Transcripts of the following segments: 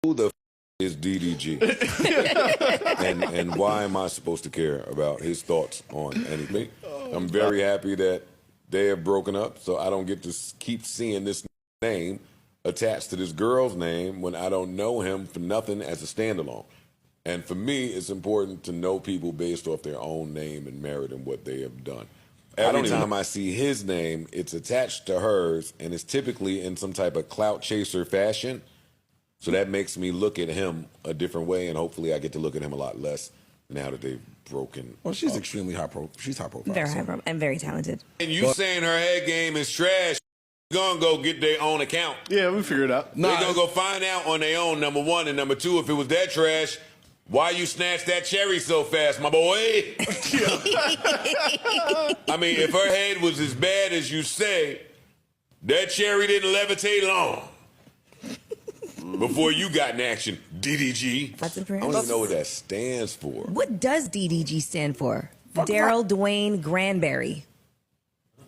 Who the is DDG? and why am I supposed to care about his thoughts on anything? I'm very happy that they have broken up, so I don't get to keep seeing this name attached to this girl's name when I don't know him for nothing as a standalone. And for me, it's important to know people based off their own name and merit and what they have done. Every time I see his name, it's attached to hers, and it's typically in some type of clout chaser fashion. So that makes me look at him a different way, and hopefully I get to look at him a lot less now that they've broken. Well, she's extremely she's high profile. Very high profile and very talented. And you saying her head game is trash, gonna go get their own account. Yeah, we figured it out. They're gonna go find out on their own, number one. And number two, if it was that trash, why you snatched that cherry so fast, my boy? I mean, if her head was as bad as you say, that cherry didn't levitate long before you got in action, DDG. That's I impressive. don't even know what that stands for. What does DDG stand for? Daryl Dwayne Granberry.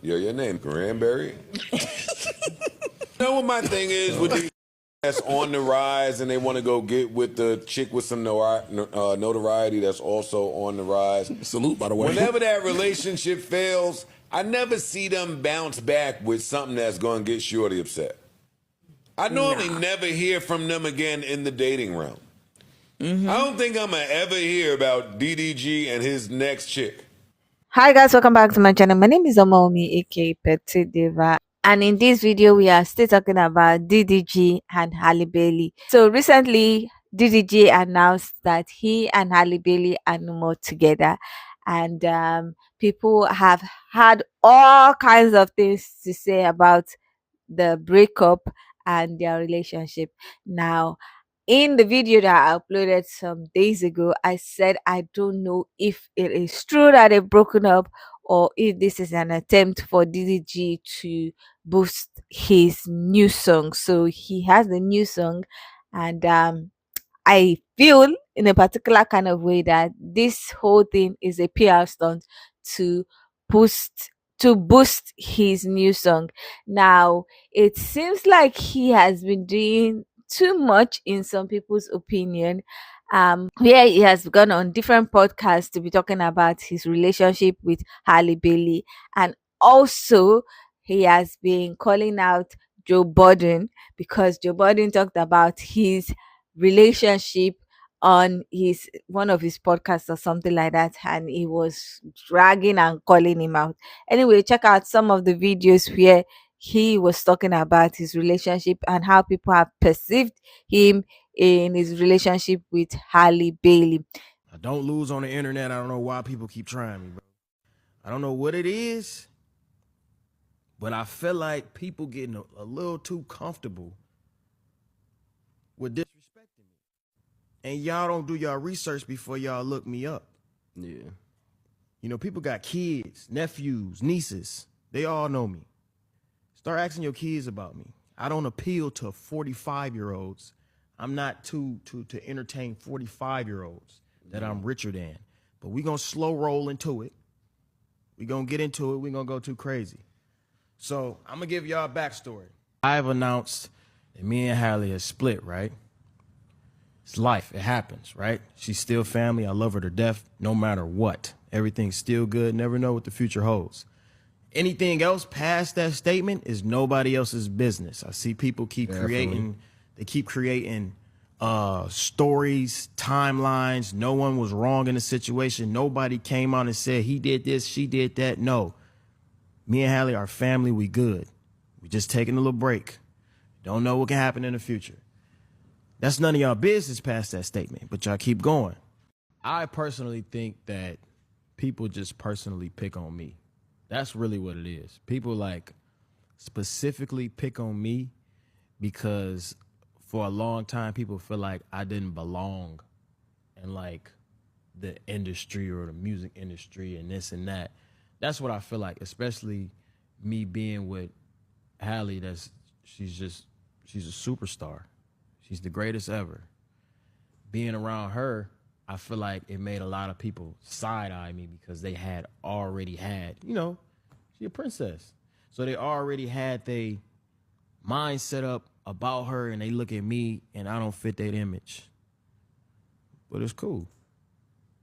Yeah, your name, Granberry? You know what my thing is with these that's on the rise and they want to go get with the chick with some notoriety that's also on the rise. Salute, by the way. Whenever that relationship fails, I never see them bounce back with something that's going to get Shorty upset. I normally never hear from them again in the dating realm. I don't think I'm going to ever hear about DDG and his next chick. Hi guys, welcome back to my channel. My name is Omomi, aka Petite Diva, and in this video we are still talking about DDG and Halle Bailey. So recently DDG announced that he and Halle Bailey are no more together, and people have had all kinds of things to say about the breakup and their relationship. Now, in the video that I uploaded some days ago, I said I don't know if it is true that they've broken up or if this is an attempt for DDG to boost his new song. So he has the new song, and I feel in a particular kind of way that this whole thing is a PR stunt to boost his new song. Now, it seems like he has been doing too much in some people's opinion, where he has gone on different podcasts to be talking about his relationship with Halle Bailey, and also he has been calling out Joe Budden because Joe Budden talked about his relationship on one of his podcasts or something like that, and he was dragging and calling him out. Anyway, check out some of the videos where he was talking about his relationship and how people have perceived him in his relationship with Halle Bailey. I don't lose on the internet. I don't know why people keep trying me, bro. I don't know what it is, but I feel like people getting a little too comfortable with disrespecting me. And y'all don't do y'all research before y'all look me up. Yeah. You know, people got kids, nephews, nieces. They all know me. Start asking your kids about me. I don't appeal to 45-year-olds. I'm not to entertain 45-year-olds that I'm richer than. But we going to slow roll into it. We going to get into it. We going to go too crazy. So I'm going to give y'all a backstory. I've announced that me and Halle is split, right? It's life. It happens, right? She's still family. I love her to death no matter what. Everything's still good. Never know what the future holds. Anything else past that statement is nobody else's business. I see people keep creating stories, timelines. No one was wrong in the situation. Nobody came out and said he did this, she did that. No. Me and Halle are family. We good. We just taking a little break. Don't know what can happen in the future. That's none of y'all business past that statement, but y'all keep going. I personally think that people just personally pick on me. That's really what it is. People like specifically pick on me because for a long time, people feel like I didn't belong in like the industry or the music industry and this and that. That's what I feel like, especially me being with Halle. She's a superstar. She's the greatest ever. Being around her, I feel like it made a lot of people side-eye me because they had already had, you know, she's a princess. So they already had their mind set up about her and they look at me and I don't fit that image. But it's cool.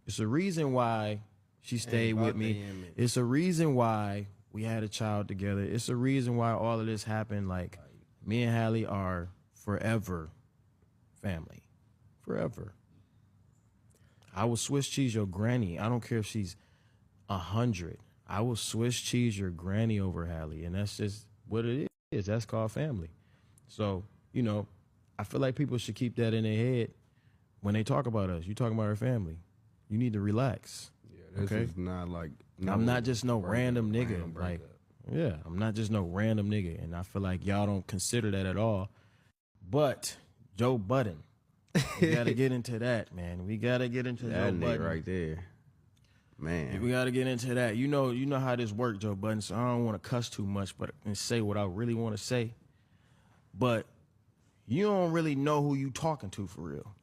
It's a reason why she stayed with me. It's a reason why we had a child together. It's a reason why all of this happened. Like, me and Halle are forever family. Forever. I will Swiss cheese your granny. I don't care if she's 100. I will Swiss cheese your granny over Halle. And that's just what it is. That's called family. So, you know, I feel like people should keep that in their head when they talk about us. You talking about our family. You need to relax. Yeah, this is not like... I'm not just no random nigga. Like, yeah, I'm not just no random nigga. And I feel like y'all don't consider that at all. But Joe Budden, we got to get into that, man. We got to get into that Joe Budden. right there. Man. We got to get into that. You know how this works, Joe Budden, so I don't want to cuss too much and say what I really want to say. But you don't really know who you talking to for real.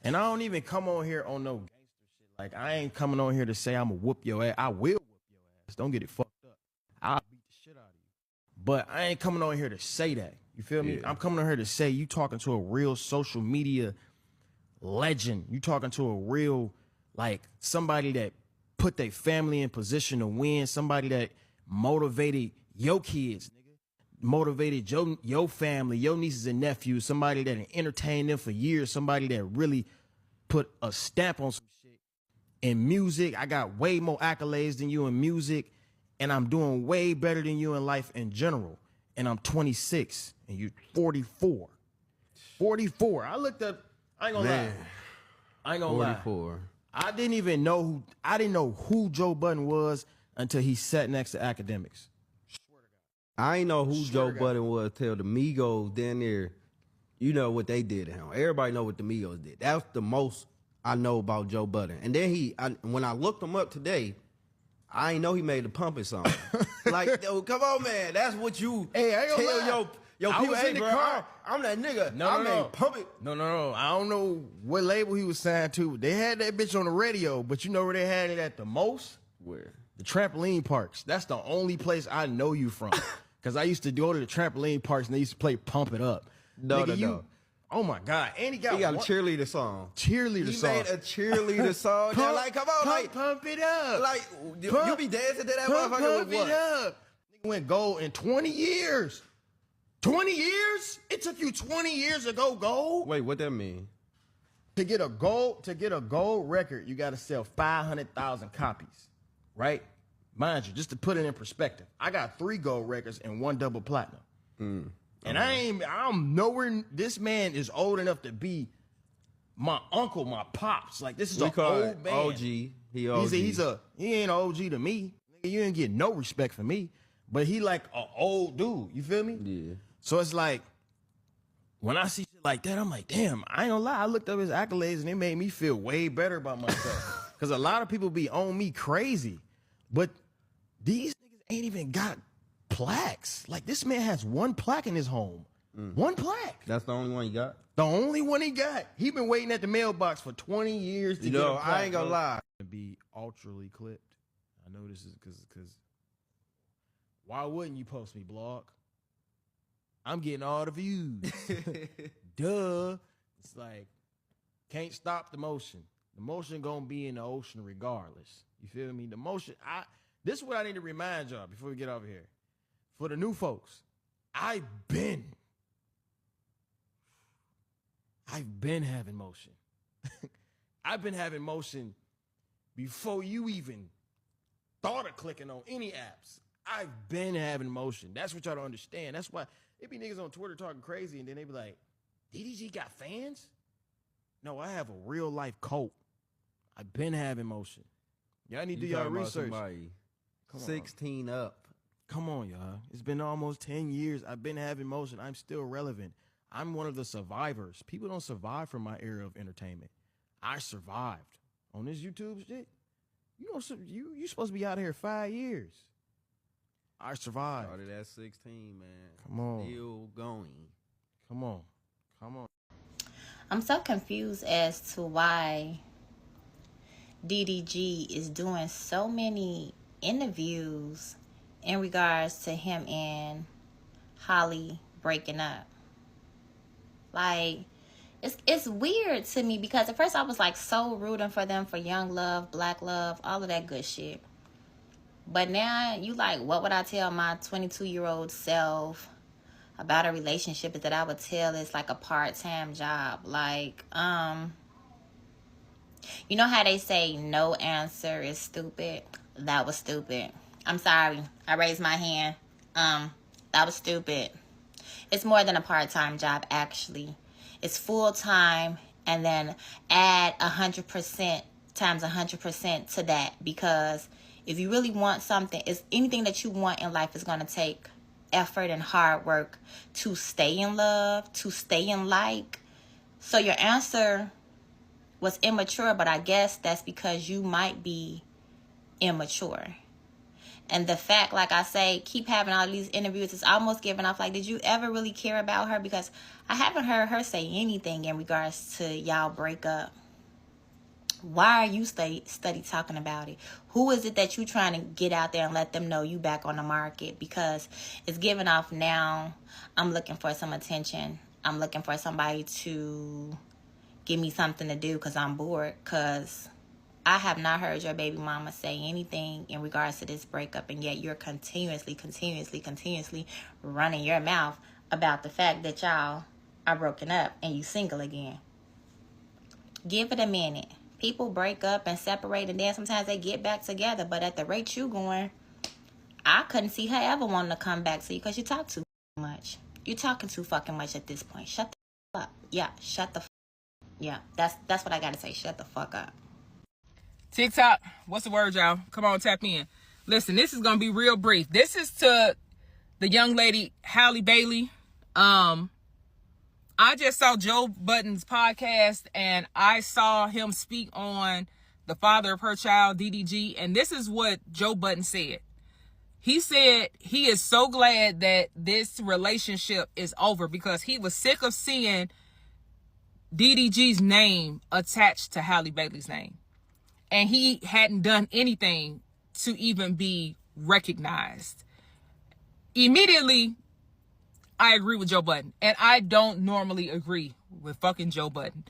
And I don't even come on here on no gangster shit. Like, I ain't coming on here to say I'm going to whoop your ass. I will whoop your ass. Don't get it fucked up. I'll beat the shit out of you. But I ain't coming on here to say that. You feel me? I'm coming on here to say you talking to a real social media legend. You talking to a real, like, somebody that put their family in position to win. Somebody that motivated your kids, nigga. Motivated your family, your nieces and nephews. Somebody that entertained them for years. Somebody that really put a stamp on some shit. In music, I got way more accolades than you in music. And I'm doing way better than you in life in general. And I'm 26 and you 44. 44. I looked up, I ain't gonna lie. I ain't gonna 44. lie. I didn't know who Joe Budden was until he sat next to academics. I ain't know who Joe Budden was till the Migos down there. You know what they did to him. Everybody know what the Migos did. That's the most I know about Joe Budden. And then when I looked him up today, I ain't know he made the pumping song. Like, yo, come on, man. That's what you tell your people. Hey, bro, I'm that nigga. No. Pump it. No. I don't know what label he was signed to. They had that bitch on the radio, but you know where they had it at the most? Where? The trampoline parks. That's the only place I know you from. Because I used to go to the trampoline parks and they used to play Pump It Up. No. Oh my God. And he got a cheerleader song. He made a cheerleader song. Pump, like, come on, pump it up. Like, you be dancing to that motherfucker with what? Nigga went gold in 20 years. 20 years? It took you 20 years to go gold? Wait, what that mean? To get a gold record, you got to sell 500,000 copies, right? Mind you, just to put it in perspective, I got 3 gold records and 1 double platinum. And I'm nowhere. This man is old enough to be my uncle, my pops. Like, this is an old man. OG. He OG. He ain't an OG to me. You ain't get no respect for me. But he like an old dude. You feel me? Yeah. So it's like, when I see shit like that, I'm like, damn, I ain't gonna lie. I looked up his accolades and it made me feel way better about myself. Because a lot of people be on me crazy. But these niggas ain't even got plaques. Like, this man has 1 plaque in his home. 1 plaque. That's the only one you got? The only one he got. He been waiting at the mailbox for 20 years to get a plaque. I ain't gonna lie. To be ultra clipped. I know this is because why wouldn't you post me, blog? I'm getting all the views. Duh. It's like, can't stop the motion. The motion gonna be in the ocean regardless. You feel me? The motion, this is what I need to remind y'all before we get over here. For the new folks, I've been having motion. I've been having motion before you even thought of clicking on any apps. I've been having motion. That's what y'all don't understand. That's why it be niggas on Twitter talking crazy and then they be like, DDG got fans? No, I have a real life cult. I've been having motion. Y'all need to do y'all research. 16 up. Come on, y'all. It's been almost 10 years. I've been having motion. I'm still relevant. I'm one of the survivors. People don't survive from my era of entertainment. I survived. On this YouTube shit, you supposed to be out here 5 years. I survived. Started at 16, man. Come on. Still going. Come on. I'm so confused as to why DDG is doing so many interviews in regards to him and Halle breaking up. Like, it's weird to me because at first I was like so rooting for them for young love, black love, all of that good shit. But now you like, what would I tell my 22-year-old self about a relationship that I would tell it's like a part-time job? Like, you know how they say no answer is stupid? That was stupid. I'm sorry. I raised my hand. That was stupid. It's more than a part-time job, actually. It's full-time, and then add 100% times 100% to that, because if you really want something, it's anything that you want in life is going to take effort and hard work to stay in love, to stay in like. So your answer was immature, but I guess that's because you might be immature. And the fact, like I say, keep having all these interviews, it's almost giving off like, did you ever really care about her? Because I haven't heard her say anything in regards to y'all breakup. Why are you study talking about it? Who is it that you trying to get out there and let them know you back on the market? Because it's giving off now, I'm looking for some attention. I'm looking for somebody to give me something to do because I'm bored. Because I have not heard your baby mama say anything in regards to this breakup, and yet you're continuously running your mouth about the fact that y'all are broken up and you single again. Give it a minute. People break up and separate, and then sometimes they get back together. But at the rate you going, I couldn't see her ever wanting to come back to you because you talk too much. You're talking too fucking much at this point. Shut the fuck up. Yeah, shut the fuck up. Yeah, that's what I got to say. Shut the fuck up. TikTok, what's the word, y'all? Come on, tap in. Listen, this is going to be real brief. This is to the young lady, Halle Bailey. I just saw Joe Budden's podcast, and I saw him speak on the father of her child, DDG, and this is what Joe Budden said. He said he is so glad that this relationship is over because he was sick of seeing DDG's name attached to Halle Bailey's name. And he hadn't done anything to even be recognized. Immediately, I agree with Joe Budden. And I don't normally agree with fucking Joe Budden.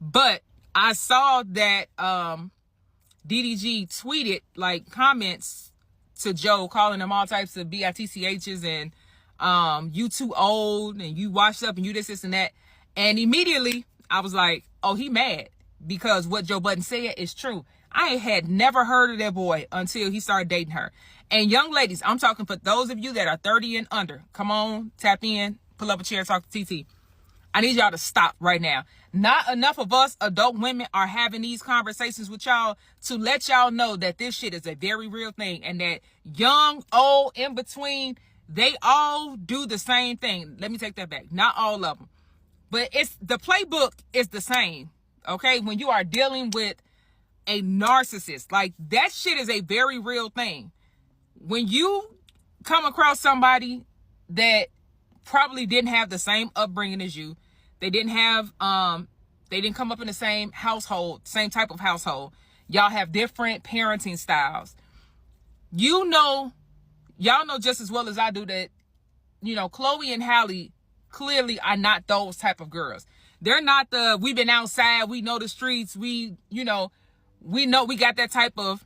But I saw that DDG tweeted like comments to Joe, calling him all types of bitchs and you too old and you washed up and you this and that. And immediately I was like, oh, he mad because what Joe Budden said is true. I had never heard of that boy until he started dating her. And young ladies, I'm talking for those of you that are 30 and under. Come on, tap in, pull up a chair, talk to TT. I need y'all to stop right now. Not enough of us adult women are having these conversations with y'all to let y'all know that this shit is a very real thing, and that young, old, in between, they all do the same thing. Let me take that back. Not all of them. But it's the playbook is the same. Okay? When you are dealing with a narcissist, like that shit is a very real thing. When you come across somebody that probably didn't have the same upbringing as you, they didn't have they didn't come up in the same household, same type of household, y'all have different parenting styles, y'all know just as well as I do that, Chloe and Halle clearly are not those type of girls. They're not the, we've been outside, we know the streets, we know we got that type of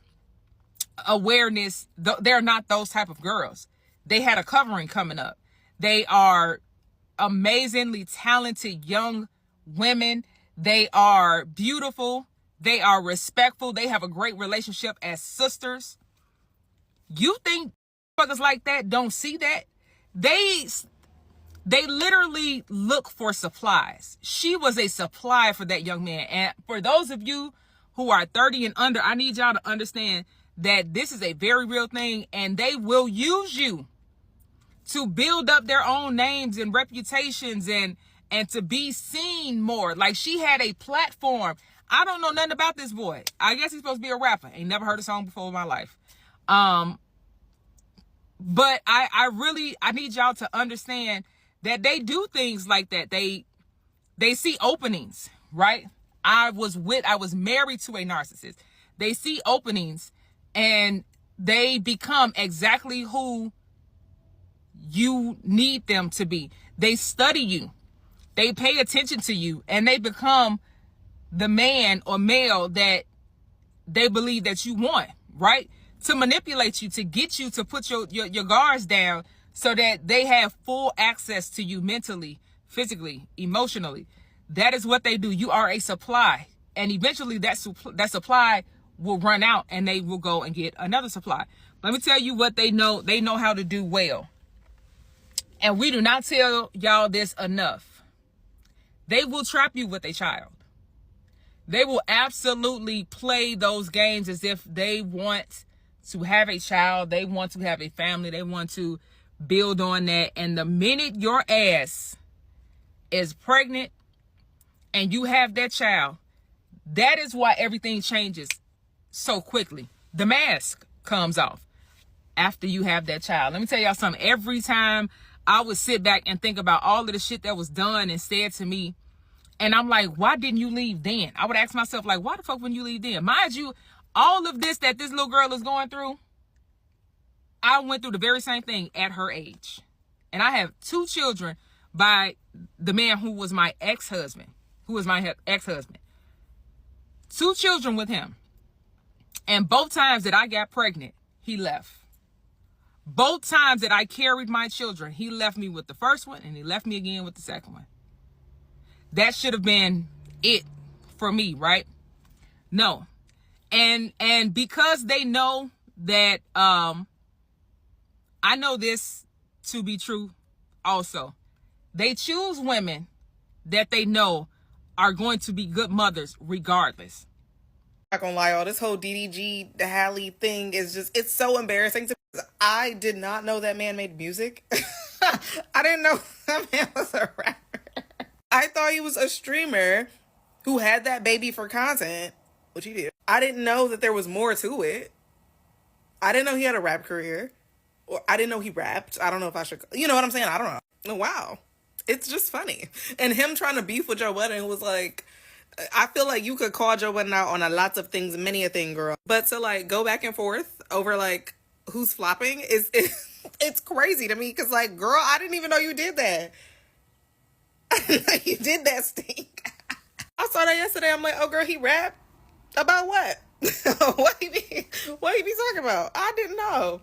awareness. They're not those type of girls. They had a covering coming up. They are amazingly talented young women. They are beautiful. They are respectful. They have a great relationship as sisters. You think fuckers like that don't see that? They literally look for supplies. She was a supply for that young man. And for those of you who are 30 and under, I need y'all to understand that this is a very real thing, and they will use you to build up their own names and reputations and to be seen more. Like, she had a platform. I don't know nothing about this boy. I guess he's supposed to be a rapper. Ain't never heard a song before in my life. But I need y'all to understand that they do things like that. They see openings, right? I was married to a narcissist. They see openings and they become exactly who you need them to be. They study you. They pay attention to you and they become the man or male that they believe that you want, right? To manipulate you, to get you to put your guards down so that they have full access to you mentally, physically, emotionally. That is what they do. You are a supply. And eventually that supply will run out and they will go and get another supply. Let me tell you what they know. They know how to do well. And we do not tell y'all this enough. They will trap you with a child. They will absolutely play those games as if they want to have a child. They want to have a family. They want to build on that. And the minute your ass is pregnant and you have that child, that is why everything changes so quickly. The mask comes off after you have that child. Let me tell y'all something. Every time I would sit back and think about all of the shit that was done and said to me, and I'm like, why didn't you leave then? I would ask myself, like, why the fuck wouldn't you leave then? Mind you, all of this that this little girl is going through, I went through the very same thing at her age. And I have 2 children by the man who was my ex-husband. 2 children with him. And both times that I got pregnant, he left. Both times that I carried my children, he left me with the first one and he left me again with the second one. That should have been it for me, right? No. And because they know that I know this to be true also. They choose women that they know are going to be good mothers regardless. Not gonna lie, all this whole DDG, the Halle thing is just, it's so embarrassing to me. I did not know that man made music. I didn't know that man was a rapper. I thought he was a streamer who had that baby for content, which he did. I didn't know that there was more to it. I didn't know he had a rap career. Or I didn't know he rapped. I don't know if I should, you know what I'm saying? I don't know. Oh, wow. It's just funny. And him trying to beef with Joe Budden was like, I feel like you could call Joe Budden out on a lots of things, many a thing, girl. But to like go back and forth over like who's flopping is it's crazy to me because like, girl, I didn't even know you did that. You did that stink. I saw that yesterday. I'm like, oh girl, he rapped about what? What he be talking about? I didn't know.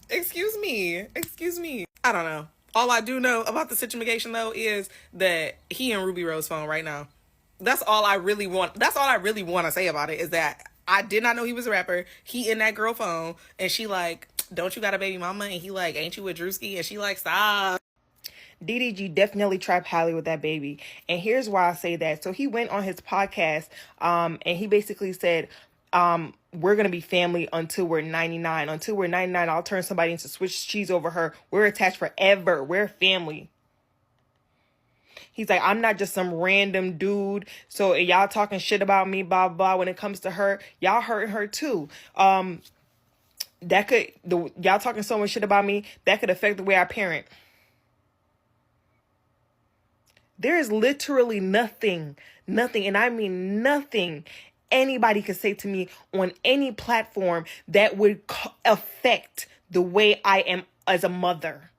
Excuse me. I don't know. All I do know about the situation though is that he in Ruby Rose's phone right now. That's all I really want. That's all I really want to say about it is that I did not know he was a rapper. He in that girl phone and she like, don't you got a baby mama? And he like, ain't you with Drewski? And she like, stop. DDG definitely trapped Halle with that baby. And here's why I say that. So he went on his podcast and he basically said, we're going to be family until we're 99. Until we're 99, I'll turn somebody into Swiss cheese over her. We're attached forever. We're family. He's like, I'm not just some random dude. So y'all talking shit about me, blah, blah. When it comes to her, y'all hurting her too. Y'all talking so much shit about me, that could affect the way I parent. There is literally nothing, and I mean nothing, anybody could say to me on any platform that would affect the way I am as a mother.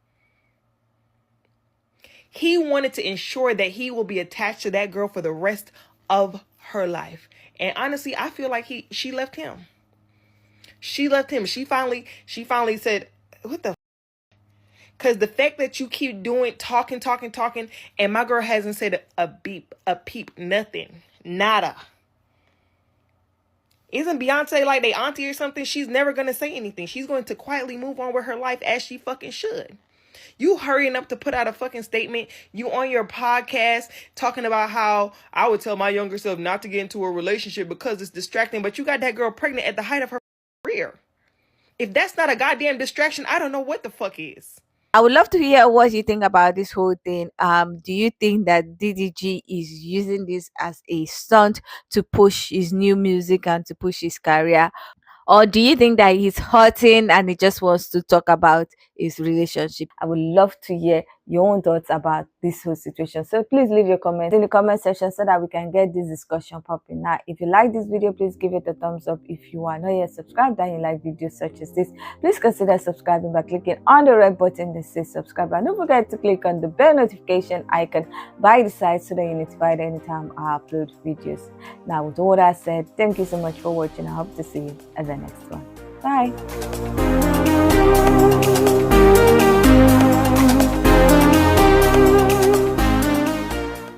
He wanted to ensure that he will be attached to that girl for the rest of her life. And honestly, I feel like she left him. She left him. She finally said, what the? Because the fact that you keep talking, and my girl hasn't said a beep, a peep, nothing, nada. Isn't Beyonce like they auntie or something? She's never going to say anything. She's going to quietly move on with her life as she fucking should. You hurrying up to put out a fucking statement. You on your podcast talking about how I would tell my younger self not to get into a relationship because it's distracting. But you got that girl pregnant at the height of her career. If that's not a goddamn distraction, I don't know what the fuck is. I would love to hear what you think about this whole thing. Do you think that DDG is using this as a stunt to push his new music and to push his career? Or do you think that he's hurting and he just wants to talk about his relationship. I would love to hear your own thoughts about this whole situation. So please leave your comments in the comment section so that we can get this discussion popping. Now, if you like this video, please give it a thumbs up. If you are not yet subscribed and you like videos such as this, please consider subscribing by clicking on the red button that says subscribe. And don't forget to click on the bell notification icon by the side so that you're notified anytime I upload videos. Now, with all that said, thank you so much for watching. I hope to see you at the next one. Bye.